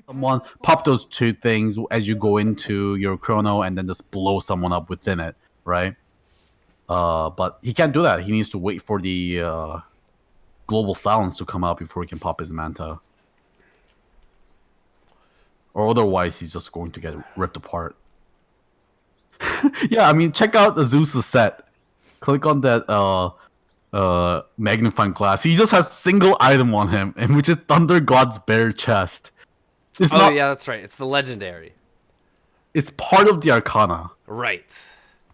Someone pop those two things as you go into your chrono and then just blow someone up within it, right? But he can't do that. He needs to wait for the global silence to come out before he can pop his manta. Or otherwise, he's just going to get ripped apart. Yeah, I mean, check out the Zeus' set. Click on that magnifying glass. He just has single item on him, and which is Thunder God's bare chest. It's not. Yeah, that's right. It's the legendary. It's part of the Arcana. Right.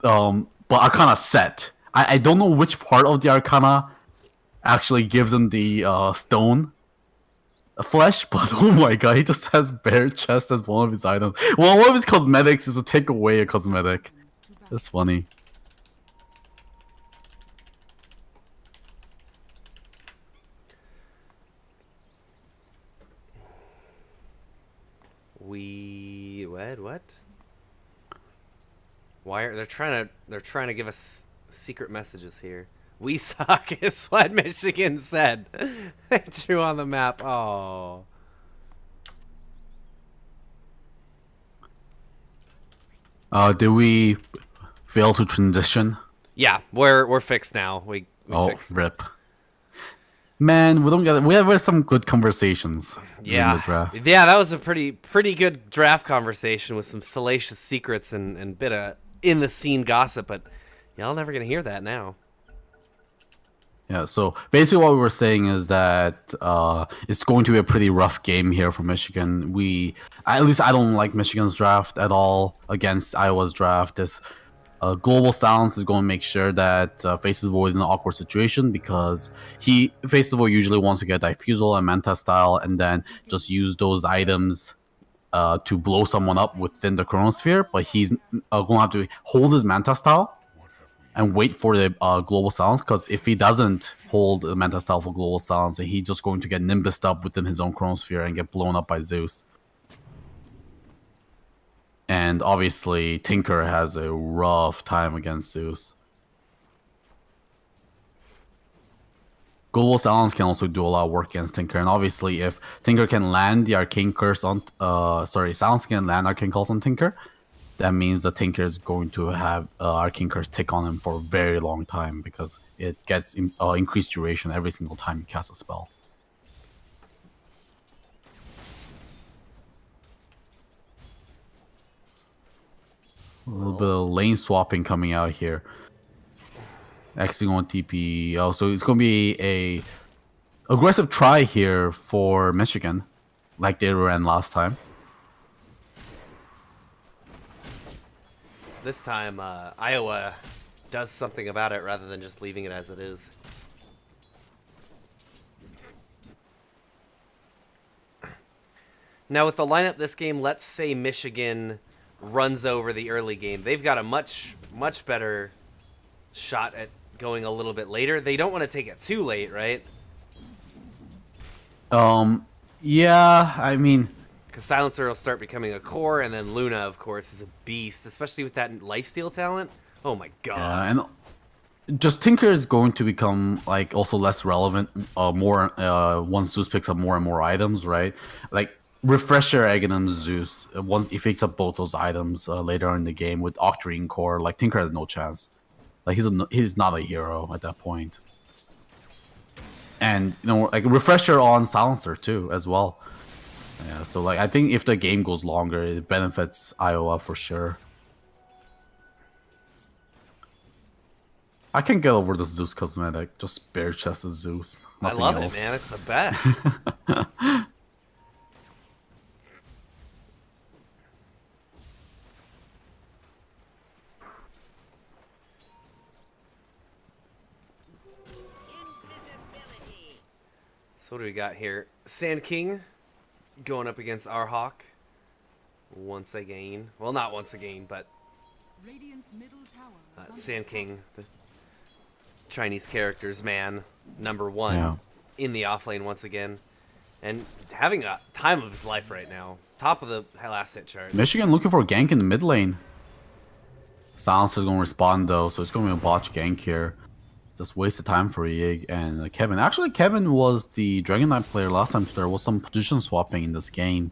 But Arcana set. I don't know which part of the Arcana actually gives him the stone flesh, but oh my god, he just has bare chest as one of his items. Well, one of his cosmetics is to take away a cosmetic. That's funny. What? Why are they're trying to give us secret messages here? We suck is what Michigan said. They drew on the map. Oh. Did we fail to transition? Yeah, we're fixed now. We fixed. Rip. Man, we don't get it. We have some good conversations. Yeah, the draft. Yeah, that was a pretty good draft conversation with some salacious secrets and bit of in the scene gossip. But y'all never gonna hear that now. Yeah, so basically what we were saying is that it's going to be a pretty rough game here for Michigan. At least I don't like Michigan's draft at all against Iowa's draft. This global silence is going to make sure that Faces Void is in an awkward situation because Faces Void usually wants to get Diffusal and Manta style and then just use those items to blow someone up within the Chronosphere, but he's going to have to hold his Manta style and wait for the global silence, because if he doesn't hold the Manta style for global silence, he's just going to get Nimbused up within his own Chronosphere and get blown up by Zeus. And obviously, Tinker has a rough time against Zeus. Global Silence can also do a lot of work against Tinker, and obviously, if Tinker can land the Arcane Curse on, Silence can land Arcane Calls on Tinker, that means that Tinker is going to have Arcane Curse tick on him for a very long time because it gets increased duration every single time you cast a spell. A little bit of lane swapping coming out here. Xing on TP. Oh, so it's going to be a aggressive try here for Michigan, like they ran last time. This time, Iowa does something about it rather than just leaving it as it is. Now, with the lineup this game, let's say Michigan runs over the early game. They've got a much better shot at going a little bit later. They don't want to take it too late, right? Yeah, I mean, because Silencer will start becoming a core, and then Luna, of course, is a beast, especially with that lifesteal talent. Oh my god. Yeah, and just Tinker is going to become like also less relevant more once Zeus picks up more and more items, right? Like Refresher Aghanim Zeus, once he picks up both those items later on in the game with Octarine Core, like Tinker has no chance. Like he's not a hero at that point. And like Refresher on Silencer too as well. Yeah, so like I think if the game goes longer, it benefits Iowa for sure. I can't get over the Zeus cosmetic, just bare chested Zeus. I love it, man. It's the best. So what do we got here? Sand King going up against our Hawk once again. Well, not once again, but Sand King, the Chinese characters man, #1 in the offlane once again, and having a time of his life right now. Top of the last hit chart. Michigan looking for a gank in the mid lane. Silencer's going to respond though, so it's going to be a botch gank here. Just waste of time for Yig and Kevin. Actually, Kevin was the Dragon Knight player last time, so there was some position swapping in this game.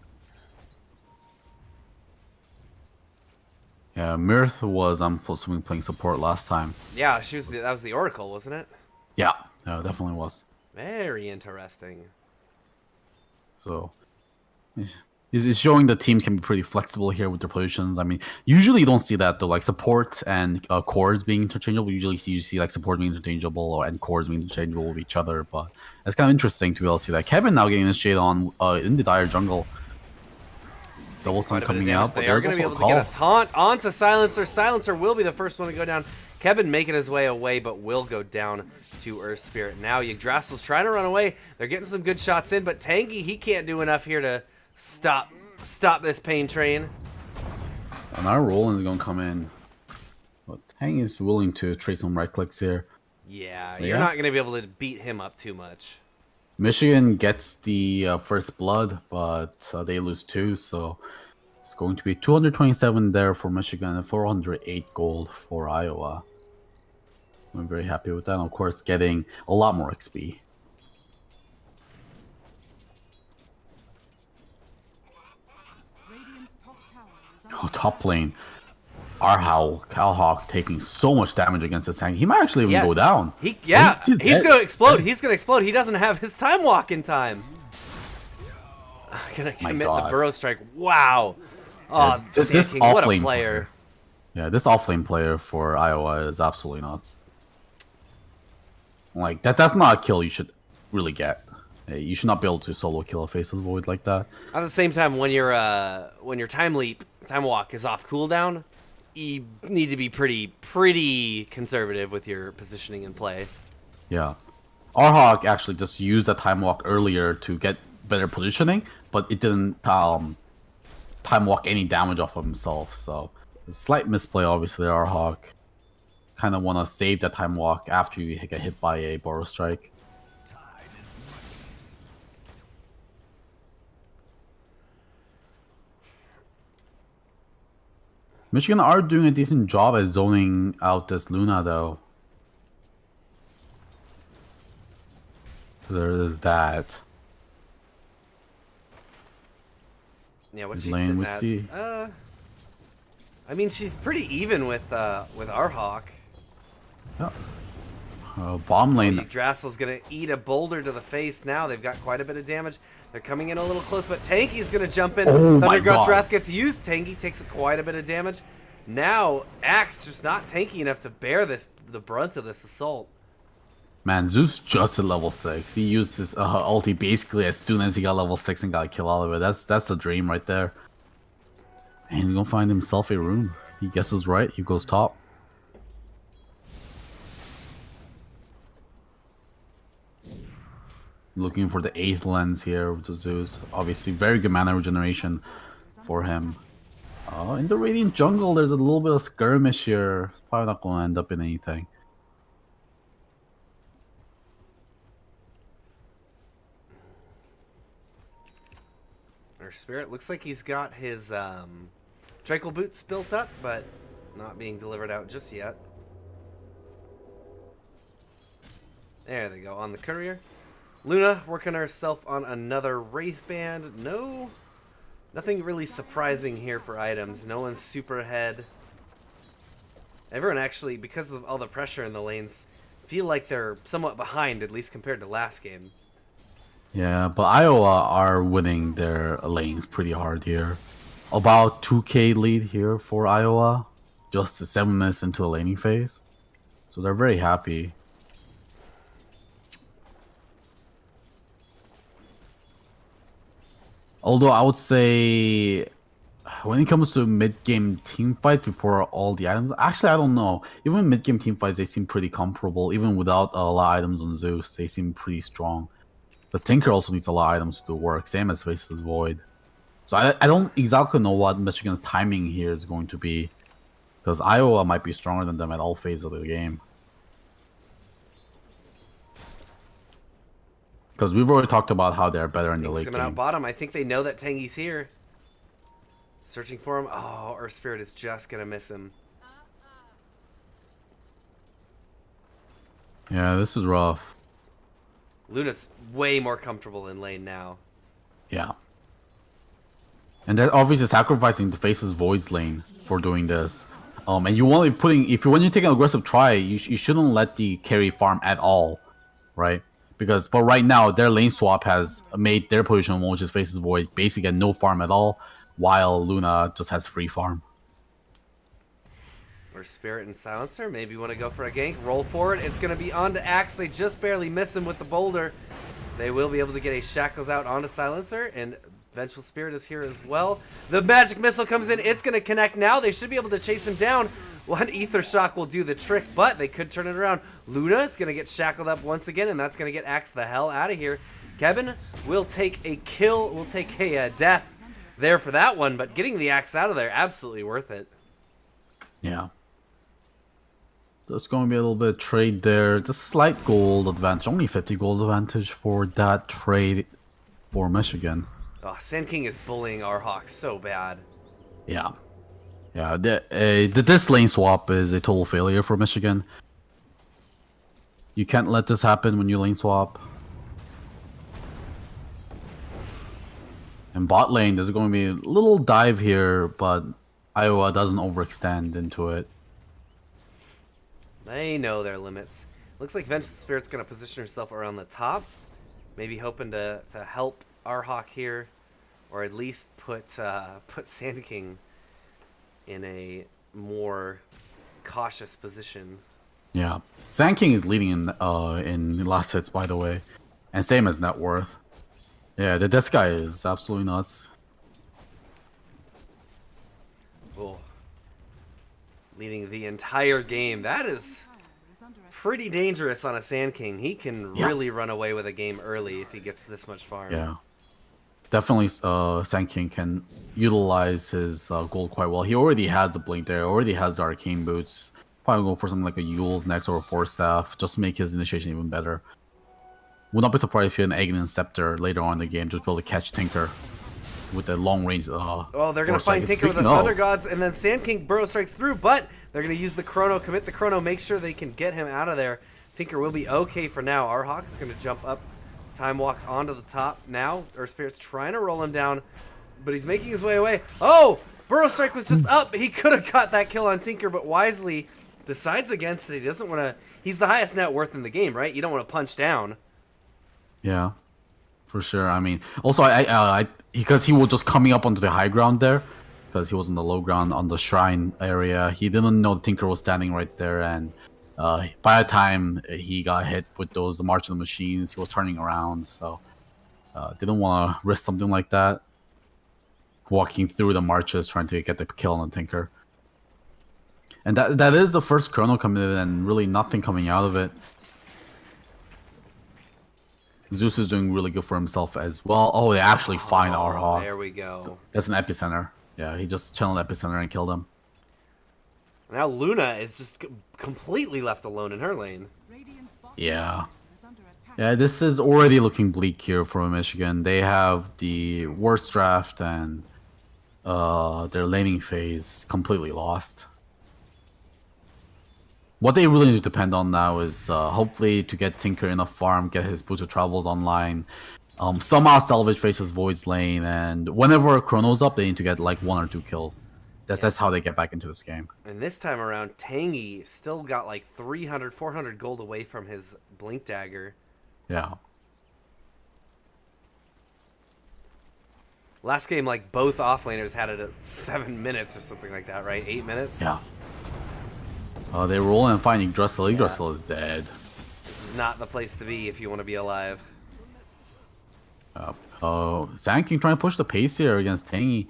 Yeah, Mirth was, I'm assuming, playing support last time. Yeah, she was. That was the Oracle, wasn't it? Yeah, definitely was. Very interesting. So it's showing that teams can be pretty flexible here with their positions. I mean, usually you don't see that though. Like support and cores being interchangeable. Usually you see like support being interchangeable and cores being interchangeable with each other. But it's kind of interesting to be able to see that. Kevin now getting initiated on in the dire jungle. Double Quite stun a bit of coming damage. out, but They are there's going to be also a able to get call. a taunt onto Silencer. Silencer will be the first one to go down. Kevin making his way away, but will go down to Earth Spirit. Now Yggdrasil's trying to run away. They're getting some good shots in, but Tangy, he can't do enough here to stop this pain train. And our Roland's gonna come in. But Tang is willing to trade some right clicks here. Yeah, But you're yeah. not going to be able to beat him up too much. Michigan gets the first blood, but they lose two, so it's going to be 227 there for Michigan and 408 gold for Iowa. I'm very happy with that. And of course, getting a lot more XP. Oh, top lane. Calhawk taking so much damage against this tank. He might actually even go down. He's dead. gonna explode. He's gonna explode. He doesn't have his time walk in time. Gonna commit the burrow strike. Wow. Oh, this King, what a offlane player. Yeah, this offlane player for Iowa is absolutely nuts. Like that's not a kill you should really get. You should not be able to solo kill a Faceless Void like that. At the same time, when your time walk is off cooldown, you need to be pretty conservative with your positioning and play. Yeah. Arhawk actually just used a time walk earlier to get better positioning, but it didn't time walk any damage off of himself. So a slight misplay, obviously. Arhawk kind of want to save that time walk after you get hit by a Burrow Strike. Michigan are doing a decent job at zoning out this Luna, though. There is that. Yeah, what's she Lane sitting at? I mean, she's pretty even with Arhawk. Yeah. Bomb lane. Yggdrasil's gonna eat a boulder to the face now. They've got quite a bit of damage. They're coming in a little close, but Tanky's gonna jump in. Oh my Thundergrud's God. Wrath gets used. Tanky takes quite a bit of damage. Now Axe just not tanky enough to bear the brunt of this assault. Man, Zeus just at level 6. He used his ulti basically as soon as he got level 6 and got a kill out of it. That's the dream right there. And he's gonna find himself a rune. He guesses right. He goes top. Looking for the 8th lens here with the Zeus. Obviously, very good mana regeneration for him. In the Radiant Jungle, there's a little bit of skirmish here. It's probably not gonna end up in anything. Our Spirit looks like he's got his Draco boots built up, but not being delivered out just yet. There they go, on the courier. Luna working herself on another Wraith Band. Nothing really surprising here for items. No one's super ahead. Everyone actually, because of all the pressure in the lanes, feel like they're somewhat behind, at least compared to last game. Yeah, but Iowa are winning their lanes pretty hard here. About 2k lead here for Iowa. Just 7 minutes into the laning phase. So they're very happy. Although I would say when it comes to mid-game team fights before all the items, actually I don't know. Even mid-game team fights, they seem pretty comparable. Even without a lot of items on Zeus, they seem pretty strong. But Tinker also needs a lot of items to do work, same as Faceless Void. So I don't exactly know what Michigan's timing here is going to be. Because Iowa might be stronger than them at all phases of the game. Because we've already talked about how they're better in the late coming game. out bottom. I think they know that Tangy's here. Searching for him. Oh, Earth Spirit is just going to miss him. Yeah, this is rough. Luna's way more comfortable in lane now. Yeah. And they're obviously sacrificing the Face's Void's lane for doing this. And you want to be putting, when you take an aggressive try, you shouldn't let the carry farm at all, right? But right now their lane swap has made their position, which is Face's Void, basically get no farm at all, while Luna just has free farm. Or Spirit and Silencer, maybe want to go for a gank, roll forward. It's going to be onto Axe. They just barely miss him with the boulder. They will be able to get a Shackles out onto Silencer, and Vengeful Spirit is here as well. The magic missile comes in. It's going to connect now. They should be able to chase him down. One Ether Shock will do the trick, but they could turn it around. Luna is going to get shackled up once again, and that's going to get Axe the hell out of here. Kevin will take a kill, will take a death there for that one, but getting the Axe out of there, absolutely worth it. Yeah. There's going to be a little bit of trade there. Just slight gold advantage. Only 50 gold advantage for that trade for Michigan. Oh, Sand King is bullying our Hawks so bad. Yeah. Yeah, this lane swap is a total failure for Michigan. You can't let this happen when you lane swap. And bot lane, there's going to be a little dive here, but Iowa doesn't overextend into it. They know their limits. Looks like Vengeful Spirit's going to position herself around the top. Maybe hoping to help our Hawk here. Or at least put Sand King in a more cautious position. Yeah. Sand King is leading in last hits, by the way. And same as net worth. Yeah, this guy is absolutely nuts. Oh. Leading the entire game. That is pretty dangerous on a Sand King. He can really run away with a game early if he gets this much farm. Yeah. Definitely Sand King can utilize his gold quite well. He already has the Blink there, already has the Arcane Boots. Probably go for something like a Yule's next or a Force Staff, just to make his initiation even better. Would not be surprised if you had an Aghanim Scepter later on in the game, just be able to catch Tinker with the long range. Oh, they're going to find Tinker with the Thunder Gods, and then Sand King burrow strikes through, but they're going to use the Chrono, commit the Chrono, make sure they can get him out of there. Tinker will be okay for now. Our Hawk is going to jump up, time walk onto the top now. Earth Spirit's trying to roll him down, but he's making his way away. Oh, burrow strike was just up. He could have got that kill on Tinker, but wisely decides against it. He doesn't want to. He's the highest net worth in the game, right? You don't want to punch down. Yeah, for sure. I mean, also because he was just coming up onto the high ground there, because he was on the low ground on the shrine area. He didn't know the Tinker was standing right there, and by the time he got hit with those March of the Machines, he was turning around. So didn't want to risk something like that. Walking through the marches, trying to get the kill on the Tinker. And that is the first Chrono coming in, and really nothing coming out of it. Zeus is doing really good for himself as well. Oh, they actually find our Hawk. There we go. That's an Epicenter. Yeah, he just channeled Epicenter and killed him. Now Luna is just completely left alone in her lane. Yeah. Yeah, this is already looking bleak here for Michigan. They have the worst draft, and their laning phase completely lost. What they really need to depend on now is hopefully to get Tinker enough farm, get his Boots of Travels online, somehow salvage Face's Void's lane, and whenever Chrono's up, they need to get like 1 or 2 kills. That's how they get back into this game. And this time around, Tangy still got like 300, 400 gold away from his Blink Dagger. Yeah. Last game, like, both offlaners had it at 7 minutes or something like that, right? 8 minutes? Yeah. They roll and find Yggdrasil. Yggdrasil is dead. This is not the place to be if you want to be alive. Sand King trying to push the pace here against Tangy.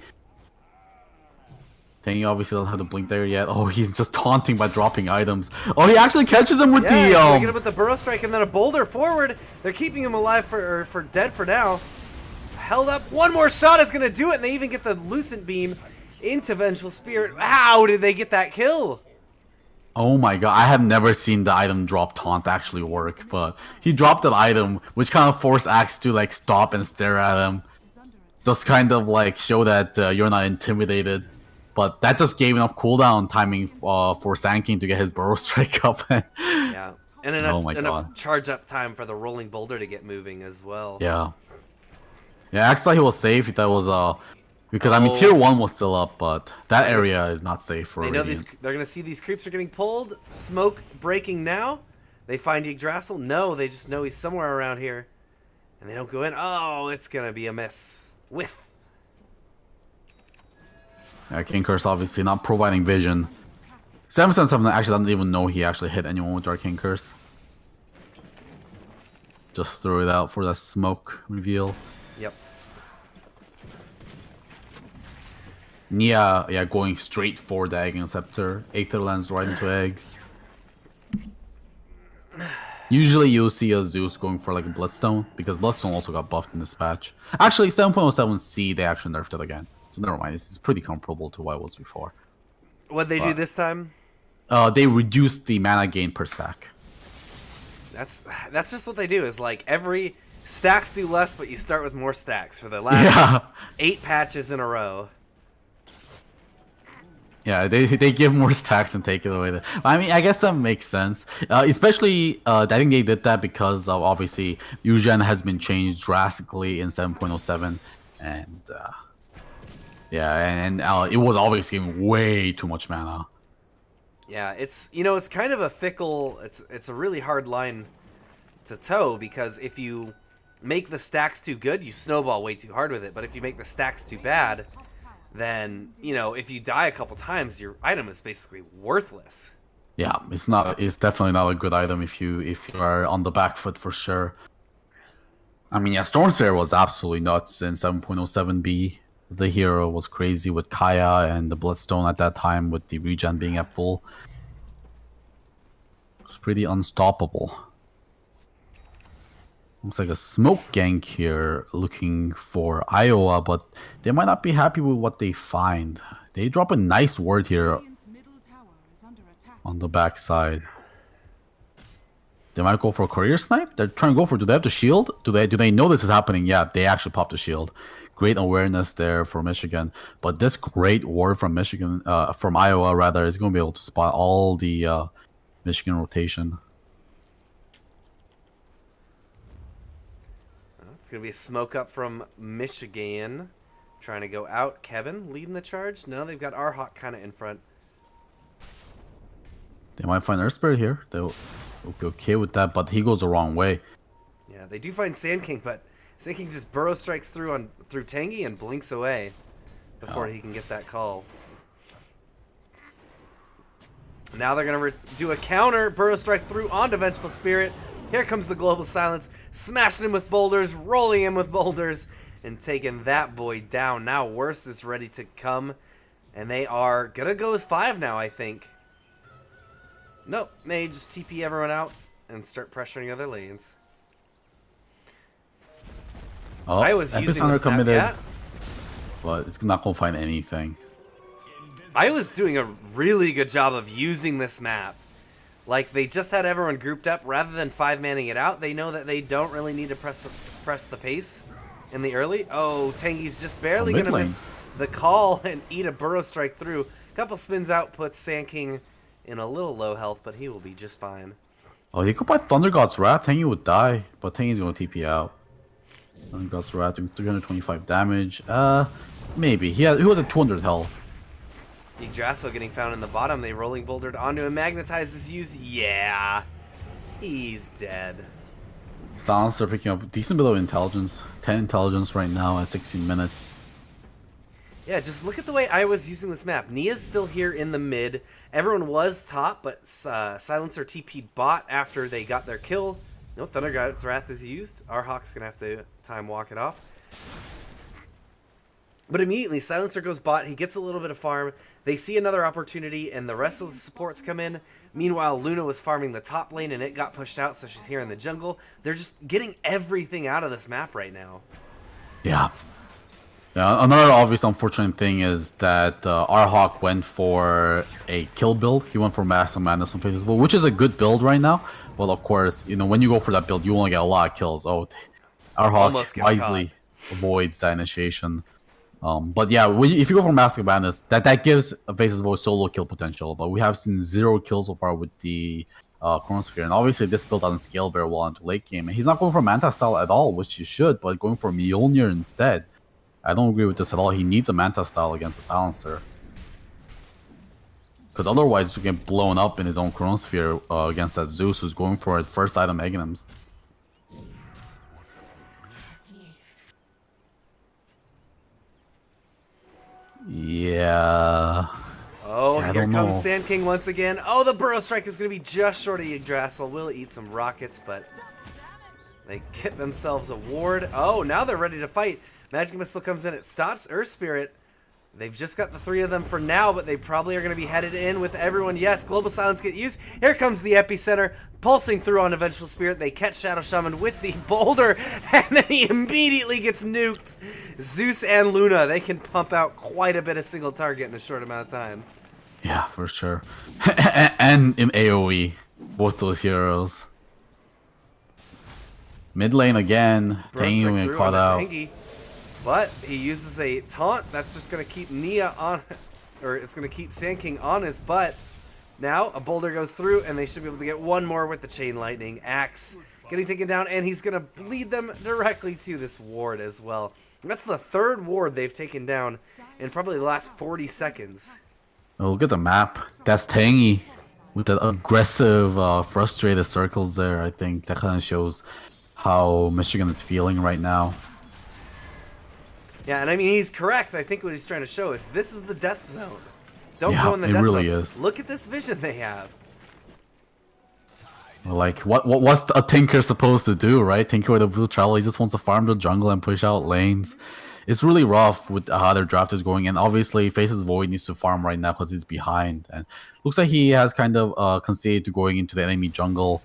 Tangy obviously doesn't have the Blink there yet. Oh, he's just taunting by dropping items. Oh, he actually catches him with he's gonna get him with the Burrow Strike and then a Boulder forward. They're keeping him alive for dead for now. Held up. One more shot is gonna do it, and they even get the Lucent Beam into Vengeful Spirit. How did they get that kill? Oh my god, I have never seen the item drop taunt actually work, but he dropped an item which kind of forced Axe to like stop and stare at him. Just kind of like show that you're not intimidated. But that just gave enough cooldown timing for Sand King to get his Burrow Strike up. Yeah, and enough charge up time for the Rolling Boulder to get moving as well. Yeah. Yeah, Axe thought he was safe. That was Because, I mean, tier Oh, 1 was still up, but that they're area gonna, is not safe for they know these. Radiant. They're gonna see these creeps are getting pulled. Smoke breaking now. They find Yggdrasil. No, they just know he's somewhere around here, and they don't go in. Oh, it's gonna be a miss. Whiff. Yeah, King Curse obviously not providing vision. 777 actually doesn't even know he actually hit anyone with Dark King Curse. Just throw it out for that smoke reveal. Yep. Nia, yeah, going straight for the Egg Scepter. Aether lands right into eggs. Usually you'll see a Zeus going for like a Bloodstone, because Bloodstone also got buffed in this patch. Actually, 7.07C, they actually nerfed it again. So never mind, this is pretty comparable to what it was before. What'd they do this time? They reduced the mana gain per stack. That's just what they do. Is like every stacks do less, but you start with more stacks for the last 8 patches in a row. Yeah, they give more stacks and take it away. I mean, I guess that makes sense. Especially, I think they did that because of, obviously, Eugen has been changed drastically in 7.07. And, yeah, and it was obviously giving way too much mana. Yeah, it's kind of a fickle. It's a really hard line to toe, because if you make the stacks too good, you snowball way too hard with it. But if you make the stacks too bad, then if you die a couple times, your item is basically worthless. Yeah, it's definitely not a good item if you are on the back foot for sure. I mean, yeah, Storm Spear was absolutely nuts in 7.07B. The hero was crazy with Kaya and the Bloodstone at that time, with the regen being at full. It's pretty unstoppable. Looks like a smoke gank here looking for Iowa, but they might not be happy with what they find. They drop a nice word here on the backside. They might go for a career snipe. They're trying to go for. Do they have the shield? Do they know this is happening? Yeah, they actually popped the shield. Great awareness there for Michigan. But this great ward from Michigan, from Iowa rather, is going to be able to spot all the Michigan rotation. It's gonna be a smoke up from Michigan, trying to go out. Kevin leading the charge. No, they've got Arhawk kind of in front. They might find Earth Spirit here. They'll be okay with that, but he goes the wrong way. Yeah, they do find Sand King, but Sand King just burrow strikes through Tangy and blinks away before he can get that call. Now they're gonna do a counter burrow strike through onto Vengeful Spirit. Here comes the Global Silence, smashing him with boulders, rolling him with boulders, and taking that boy down. Now Worst is ready to come, and they are gonna go as 5 now, I think. Nope, they just TP everyone out and start pressuring other lanes. Oh, I was using this map, yeah. But it's not gonna find anything. I was doing a really good job of using this map. Like, they just had everyone grouped up. Rather than 5-manning it out, they know that they don't really need to press the pace in the early. Oh, Tangy's just barely going to miss the call and eat a burrow strike through. Couple spins out puts Sand King in a little low health, but he will be just fine. Oh, he could buy Thunder God's Wrath. Tangy would die, but Tangy's going to TP out. Thunder God's Wrath doing 325 damage. Maybe. He was at 200 health. Yggdrasil getting found in the bottom. They rolling bouldered onto him. Magnetizes use. Yeah. He's dead. Silencer picking up decent bit of intelligence. 10 intelligence right now at 16 minutes. Yeah, just look at the way I was using this map. Nia's still here in the mid. Everyone was top, but Silencer TP bot after they got their kill. No Thunder God's Wrath is used. Arhawk's going to have to time walk it off. But immediately, Silencer goes bot. He gets a little bit of farm. They see another opportunity, and the rest of the supports come in. Meanwhile, Luna was farming the top lane, and it got pushed out, so she's here in the jungle. They're just getting everything out of this map right now. Yeah. Another obvious unfortunate thing is that Arhawk went for a kill build. He went for Mass of Madness on Faces, which is a good build right now. But of course, when you go for that build, you only get a lot of kills. Oh, Arhawk wisely avoids that initiation. But yeah, if you go for Mask of Madness, that gives Faces Voice solo kill potential. But we have seen 0 kills so far with the Chronosphere, and obviously this build doesn't scale very well into late game. And he's not going for Manta style at all, which you should, but going for Mjolnir instead. I don't agree with this at all. He needs a Manta style against the Silencer. Because otherwise, he get blown up in his own Chronosphere against that Zeus who's going for his first item Magnums. Yeah. Oh, yeah, here comes Sand King once again. Oh, the Burrow Strike is going to be just short of Yggdrasil. Will eat some rockets, but they get themselves a ward. Oh, now they're ready to fight. Magic Missile comes in. It stops Earth Spirit. They've just got the 3 of them for now, but they probably are going to be headed in with everyone. Yes, Global Silence get used. Here comes the Epicenter, pulsing through on a Vengeful Spirit. They catch Shadow Shaman with the boulder, and then he immediately gets nuked. Zeus and Luna, they can pump out quite a bit of single target in a short amount of time. Yeah, for sure. And in AoE, both those heroes. Mid lane again, Tangy will get caught out. But he uses a taunt that's just going to keep Nia on, or it's going to keep Sand King on his butt. Now a boulder goes through, and they should be able to get one more with the Chain Lightning. Axe getting taken down, and he's going to lead them directly to this ward as well. That's the 3rd ward they've taken down in probably the last 40 seconds. Oh, look at the map. That's Tangy with that aggressive, frustrated circles there. I think that kind of shows how Michigan is feeling right now. Yeah, and I mean, he's correct. I think what he's trying to show is this is the death zone. Don't Yeah, go in the it death really zone. is. Look at this vision they have. Like, what's a Tinker supposed to do, right? Tinker with a blue travel, he just wants to farm the jungle and push out lanes. It's really rough with how their draft is going, and obviously Faces Void needs to farm right now because he's behind. And looks like he has kind of conceded to going into the enemy jungle.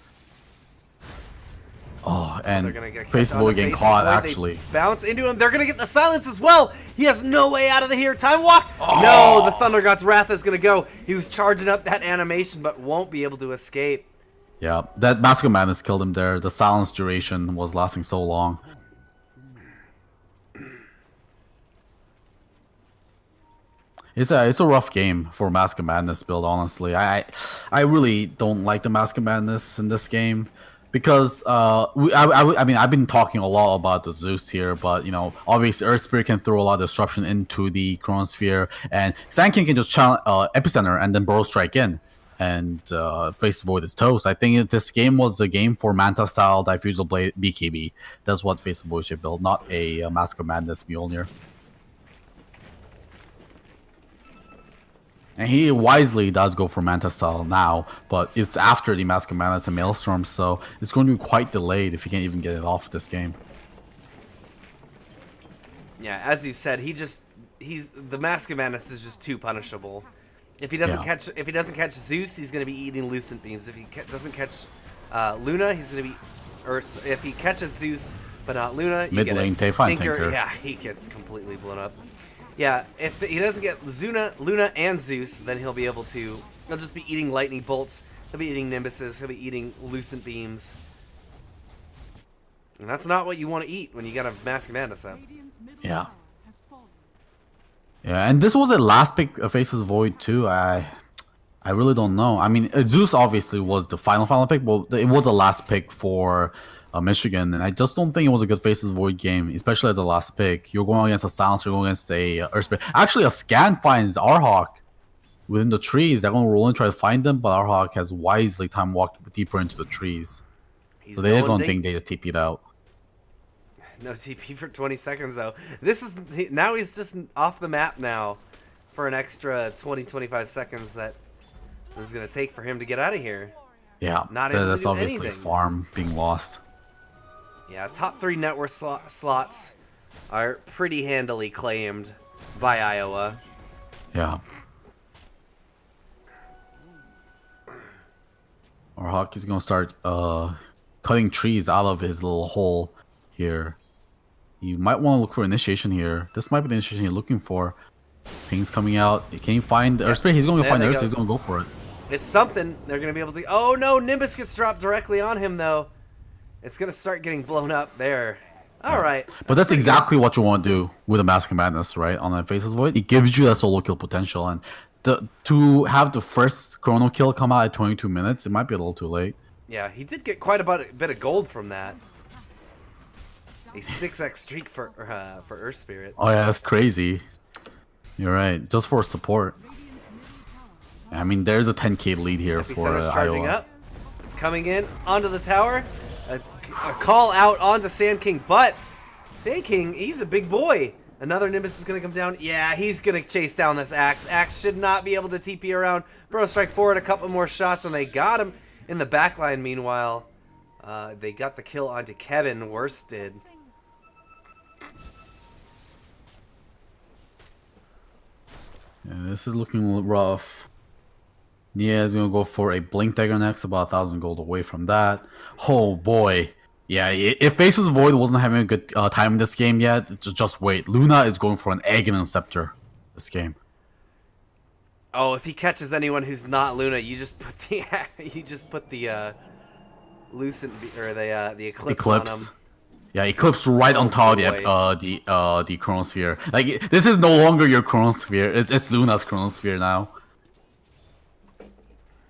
Oh, and Faces Void getting caught, actually. They bounce into him. They're going to get the silence as well. He has no way out of here. Time walk. Oh. No, the Thunder God's Wrath is going to go. He was charging up that animation, but won't be able to escape. Yeah, that Mask of Madness killed him there. The silence duration was lasting so long. It's a rough game for Mask of Madness build, honestly. I really don't like the Mask of Madness in this game. Because I mean, I've been talking a lot about the Zeus here, but you know, obviously Earth Spirit can throw a lot of disruption into the Chronosphere, and Sand King can just challenge Epicenter and then Burrow Strike in, and Face Void is toast. I think this game was a game for Manta style Diffusal Blade BKB. That's what Face Void should build, not a Mask of Madness Mjolnir. And he wisely does go for Manta style now, but it's after the Mask of Madness and Maelstrom, so it's going to be quite delayed if he can't even get it off this game. Yeah, as you said, the Mask of Madness is just too punishable. If he doesn't catch Zeus, he's going to be eating Lucent Beams. If he doesn't catch Luna, he's going to be, or if he catches Zeus but not Luna, you mid lane Tinker. Yeah, he gets completely blown up. Yeah, if he doesn't get Luna, and Zeus, then he'll be able to. He'll just be eating lightning bolts. He'll be eating nimbuses. He'll be eating Lucent Beams. And that's not what you want to eat when you got a Mask of Madness up. Yeah. Yeah, and this was a last pick of Faces Void too. I really don't know. I mean, Zeus obviously was the final pick, but it was a last pick for Michigan, and I just don't think it was a good Faces Void game, especially as a last pick. You're going against a Silencer, you're going against a Earth Spirit. Actually, a Scan finds Arhawk within the trees. They're going to roll and try to find them, but Arhawk has wisely time walked deeper into the trees. So they don't think they just TP'd out. No TP for 20 seconds, though. Now he's just off the map now for an extra 20-25 seconds that this is going to take for him to get out of here. Yeah, that's obviously farm being lost. Yeah, top 3 network slots are pretty handily claimed by Iowa. Yeah. Arhawk is going to start cutting trees out of his little hole here. You might want to look for initiation here. This might be the initiation you're looking for. Ping's coming out. Can you find Earth Spirit? He's going to find Earth, so he's going to go for it. It's something. They're going to be able to... Oh, no! Nimbus gets dropped directly on him, though. It's going to start getting blown up there. All right. But that's exactly what you want to do with a Mask of Madness, right? On that Faces Void. It gives you that solo kill potential. And to have the first chrono kill come out at 22 minutes, it might be a little too late. Yeah, he did get quite a bit of gold from that. A 6x streak for Earth Spirit. Oh yeah, that's crazy. You're right. Just for support. I mean, there's a 10k lead here for Epicenter's charging Iowa. up. It's coming in onto the tower. A call out onto Sand King, but Sand King, he's a big boy. Another Nimbus is going to come down. Yeah, he's going to chase down this Axe. Axe should not be able to TP around. Bro strike forward, a couple more shots, and they got him in the backline. Meanwhile, they got the kill onto Kevin. Worsted. Yeah, this is looking rough. Nia is going to go for a Blink Dagger next, about 1,000 gold away from that. Oh boy. Yeah, if Faces Void wasn't having a good time in this game yet, just wait. Luna is going for an Egg and Scepter this game. Oh, if he catches anyone who's not Luna, you just put the Lucent or the Eclipse on him. Yeah, Eclipse right on top of the Chronosphere. Like, this is no longer your Chronosphere. It's Luna's Chronosphere now.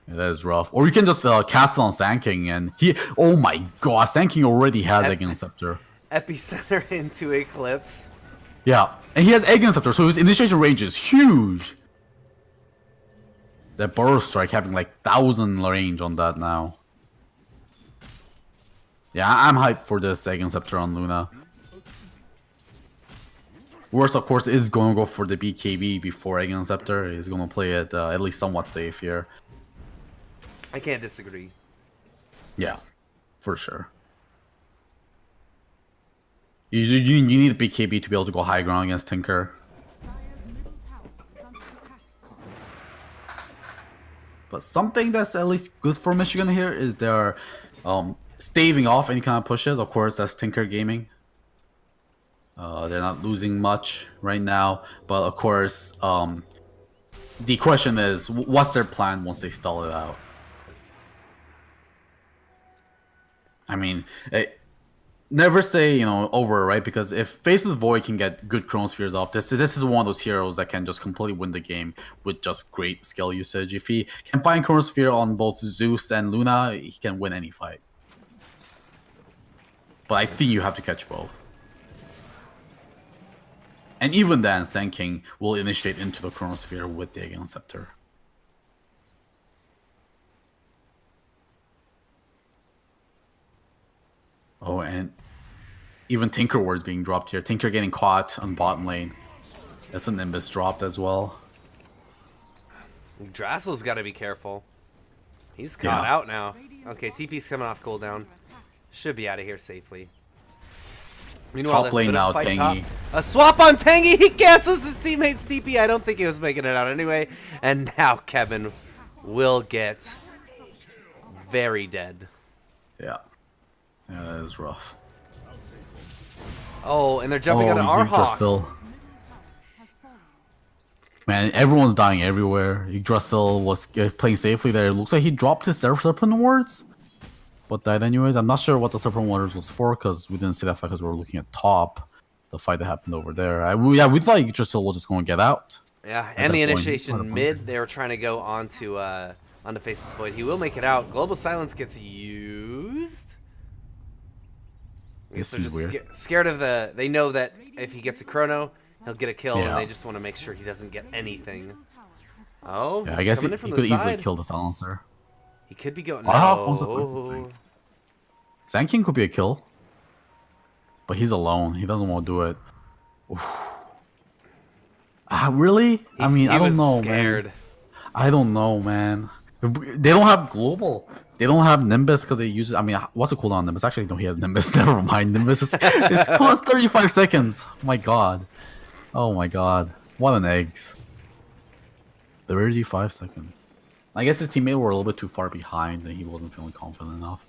Yeah, that is rough. Or you can just cast it on Sand King, and he... Oh my god, Sand King already has Egg and Scepter. Epicenter into Eclipse. Yeah, and he has Egg and Scepter, so his initiation range is huge. That Burrow Strike having like 1,000 range on that now. Yeah, I'm hyped for this Egg and Scepter on Luna. Worst, of course, is going to go for the BKB before Egg and Scepter. He's going to play it at least somewhat safe here. I can't disagree. Yeah, for sure. You need a BKB to be able to go high ground against Tinker. But something that's at least good for Michigan here is they're staving off any kind of pushes. Of course, that's Tinker Gaming. They're not losing much right now. But of course, the question is, what's their plan once they stall it out? I mean, never say, over, right? Because if Faces Void can get good Chronospheres off, this is one of those heroes that can just completely win the game with just great skill usage. If he can find Chronosphere on both Zeus and Luna, he can win any fight. But I think you have to catch both. And even then, Sand King will initiate into the Chronosphere with the Egg and Scepter. Oh, and even Tinker Ward's being dropped here. Tinker getting caught on bottom lane. That's a Nimbus dropped as well. Drassel's got to be careful. He's caught out now. Okay, TP's coming off cooldown. Should be out of here safely. Meanwhile, top lane now, Tangy. A swap on Tangy. He cancels his teammate's TP. I don't think he was making it out anyway. And now Kevin will get very dead. Yeah. Yeah, that is rough. Oh, and they're jumping on our Hawk. Man, everyone's dying everywhere. Yggdrasil was playing safely there. It looks like he dropped his Serpent Wards, but died anyways. I'm not sure what the Serpent Wards was for, because we didn't see that fight because we were looking at top. The fight that happened over there. We thought Yggdrasil was just going to get out. Yeah, and the initiation mid, they were trying to go onto Faces Void. He will make it out. Global Silence gets used. I guess they're just scared of the... They know that if he gets a chrono, he'll get a kill, and they just want to make sure he doesn't get anything. Oh, yeah, I guess he could easily kill the Silencer. He could be going... No. Sand King could be a kill. But he's alone. He doesn't want to do it. Really? I mean, I don't know, man. I don't know, man. They don't have global. They don't have Nimbus because they use it. I mean, what's the cooldown on Nimbus? Actually, no, he has Nimbus. Never mind. Nimbus is cool as 35 seconds. Oh my god. Oh my god. What an eggs. 35 seconds. I guess his teammate were a little bit too far behind and he wasn't feeling confident enough.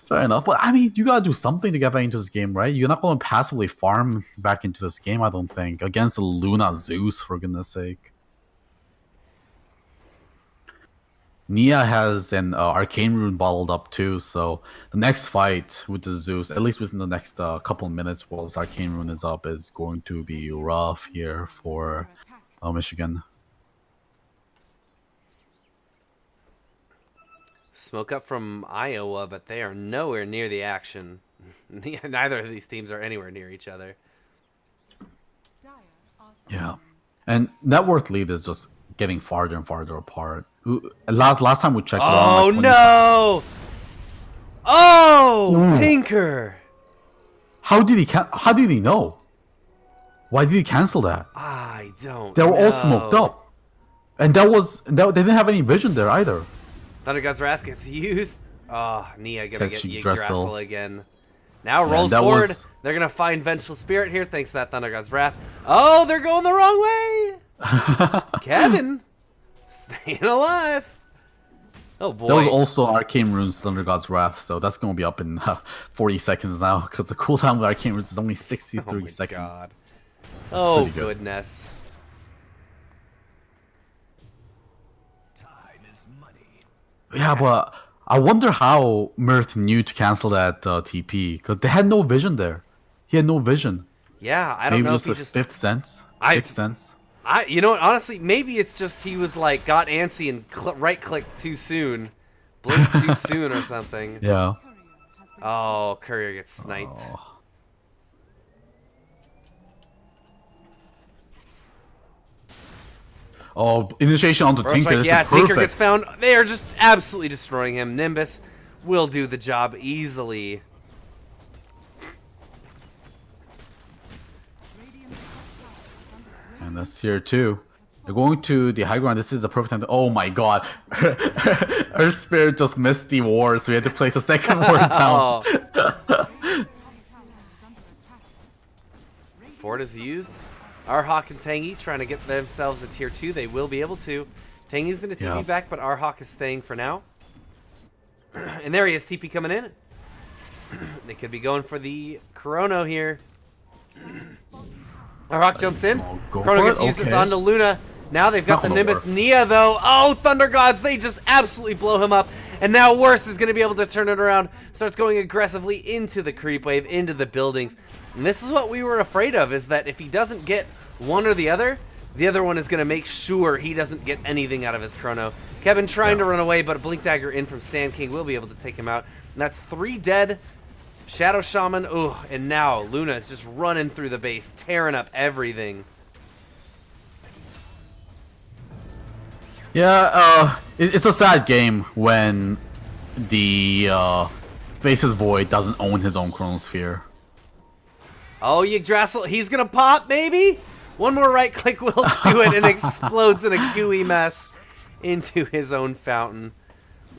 Fair enough. But I mean, you gotta do something to get back into this game, right? You're not going to passively farm back into this game, I don't think. Against the Luna Zeus, for goodness sake. Nia has an Arcane Rune bottled up too, so the next fight with the Zeus, at least within the next couple of minutes while this Arcane Rune is up, is going to be rough here for Michigan. Smoke up from Iowa, but they are nowhere near the action. Neither of these teams are anywhere near each other. Yeah, and net worth lead is just getting farther and farther apart. Last time we checked, Oh like no! Oh, Ooh. Tinker! How did he know? Why did he cancel that? I don't. They were know. all smoked up, and they didn't have any vision there either. Thunder God's Wrath gets used. Oh, Nia gonna get Yggdrasil Yggdrasil again. Now rolls forward. They're gonna find Vengeful Spirit here thanks to that Thunder God's Wrath. Oh, they're going the wrong way. Kevin staying alive. Oh boy. That was also Arcane Runes Thunder God's Wrath, so that's gonna be up in 40 seconds now because the cooldown with Arcane Runes is only 63 seconds. God. Oh goodness. Yeah, but I wonder how Mirth knew to cancel that TP because they had no vision there. He had no vision. Yeah, I don't know if he just fifth sense, sixth sense. You know what? Honestly, maybe it's just he was like got antsy and right clicked too soon, blinked too soon or something. Yeah. Oh, Courier gets sniped. Oh, initiation onto Tinker. This yeah, is perfect. Tinker gets found. They are just absolutely destroying him. Nimbus will do the job easily. And that's here too. They're going to the high ground. This is the perfect time to. Oh my god. Her spirit just missed the ward, so we had to place a second ward down. Fort is used. Arhawk and Tangy trying to get themselves a tier 2. They will be able to. Tangy's going to TP back, but Arhawk is staying for now. And there he is, TP coming in. They could be going for the Chrono here. Arhawk jumps in. Chrono gets used. It's onto Luna. Now they've got the Nimbus. Nia, though. Oh, Thunder Gods. They just absolutely blow him up. And now Worse is going to be able to turn it around. Starts going aggressively into the creep wave, into the buildings. And this is what we were afraid of, is that if he doesn't get one or the other one is going to make sure he doesn't get anything out of his Chrono. Kevin trying to run away, but a Blink Dagger in from Sand King will be able to take him out. And that's 3 dead. Shadow Shaman. Oh, and now Luna is just running through the base, tearing up everything. Yeah, it's a sad game when the Faces Void doesn't own his own Chronosphere. Oh, Yggdrasil, he's gonna pop, maybe? One more right click will do it and explodes in a gooey mess into his own fountain.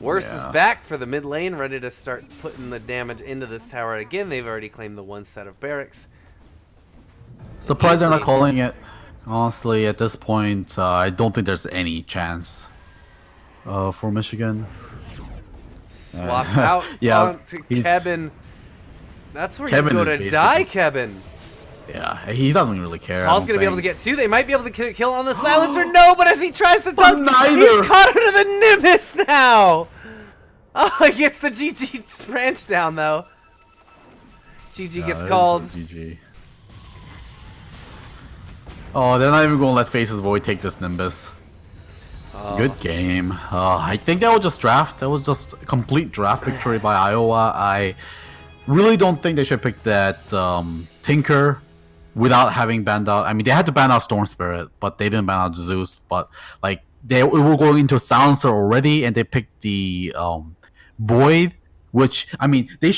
Worse is back for the mid lane, ready to start putting the damage into this tower again. They've already claimed the 1 set of barracks. Surprised they're not calling it. Honestly, at this point, I don't think there's any chance for Michigan. Swap out onto Kevin. That's where Kevin you go to die, Kevin. Yeah, he doesn't really care. Paul's going to be able to get 2. They might be able to kill on the silencer. No, but as he tries to dunk, he's caught under the Nimbus now. Oh, he gets the GG branch down, though. GG gets called. GG. Oh, they're not even going to let Faces Void take this Nimbus. Good game. I think that was just draft. That was just a complete draft victory by Iowa. I really don't think they should pick that Tinker without having banned out. I mean, they had to ban out Storm Spirit, but they didn't ban out Zeus. But like they were going into Silencer already, and they picked the Void, which I mean, they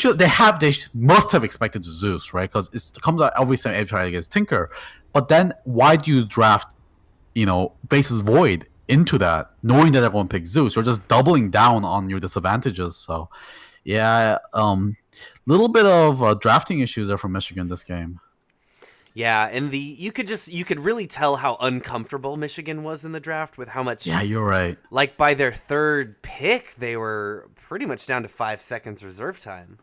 must have expected Zeus, right? Because it comes out every time against Tinker. But then why do you draft, Faces Void into that, knowing that they're going to pick Zeus? You're just doubling down on your disadvantages. So, yeah, little bit of drafting issues there for Michigan this game. Yeah, and you could really tell how uncomfortable Michigan was in the draft with how much. Yeah, you're right. Like by their 3rd pick, they were pretty much down to 5 seconds reserve time.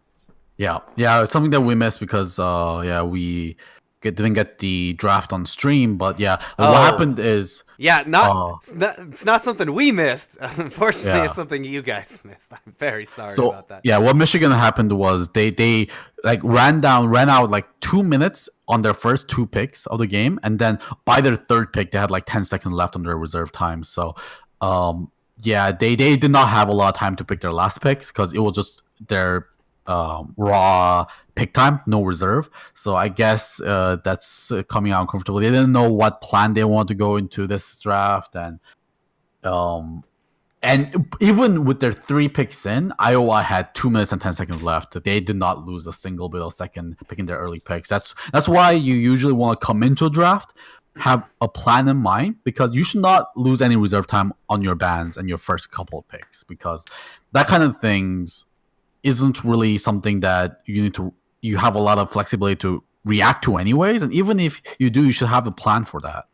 Yeah, it's something that we missed because we didn't get the draft on stream. But what happened is it's not something we missed. Unfortunately, it's something you guys missed. I'm very sorry about that. Yeah, what Michigan happened was they like ran out like 2 minutes on their first 2 picks of the game, and then by their 3rd pick they had like 10 seconds left on their reserve time. So they did not have a lot of time to pick their last picks because it was just their raw pick time, no reserve. So I guess that's coming out comfortable. They didn't know what plan they want to go into this draft, um, and even with their 3 picks in, Iowa had 2 minutes and 10 seconds left. They did not lose a single bit of second picking their early picks. That's why you usually want to come into a draft, have a plan in mind, because you should not lose any reserve time on your bans and your first couple of picks, because that kind of things isn't really something that you have a lot of flexibility to react to anyways. And even if you do, you should have a plan for that.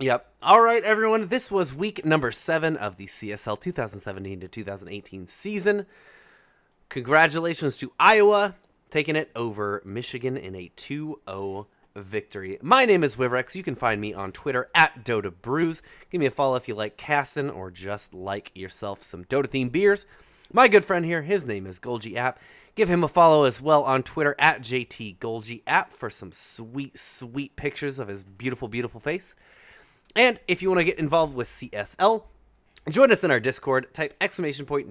Yep. All right, everyone. This was week number 7 of the CSL 2017 to 2018 season. Congratulations to Iowa taking it over Michigan in a 2-0 victory. My name is Wiverex. You can find me on Twitter at Dota Brews. Give me a follow if you like casting or just like yourself some Dota-themed beers. My good friend here, his name is Golgi App. Give him a follow as well on Twitter at JT Golgi App for some sweet, sweet pictures of his beautiful, beautiful face. And if you want to get involved with CSL, join us in our Discord. Type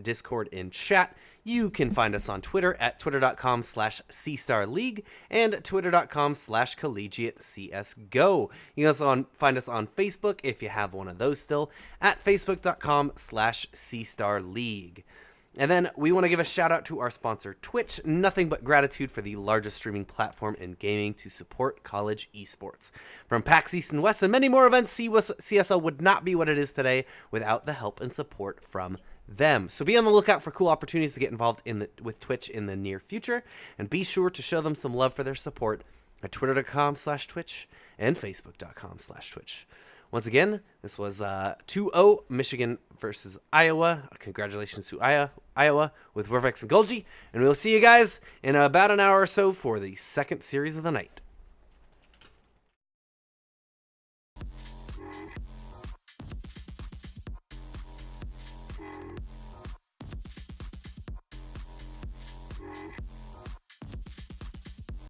!Discord in chat. You can find us on Twitter at twitter.com/CStarLeague and twitter.com/CollegiateCSGO. You can also find us on Facebook if you have one of those still at facebook.com/CStarLeague. And then we want to give a shout out to our sponsor, Twitch. Nothing but gratitude for the largest streaming platform in gaming to support college esports. From PAX East and West and many more events, CSL would not be what it is today without the help and support from them. So be on the lookout for cool opportunities to get involved with Twitch in the near future. And be sure to show them some love for their support at twitter.com/Twitch and facebook.com/Twitch. Once again, this was 2-0 Michigan versus Iowa. Congratulations to Iowa with Wervex and Golgi. And we'll see you guys in about an hour or so for the second series of the night.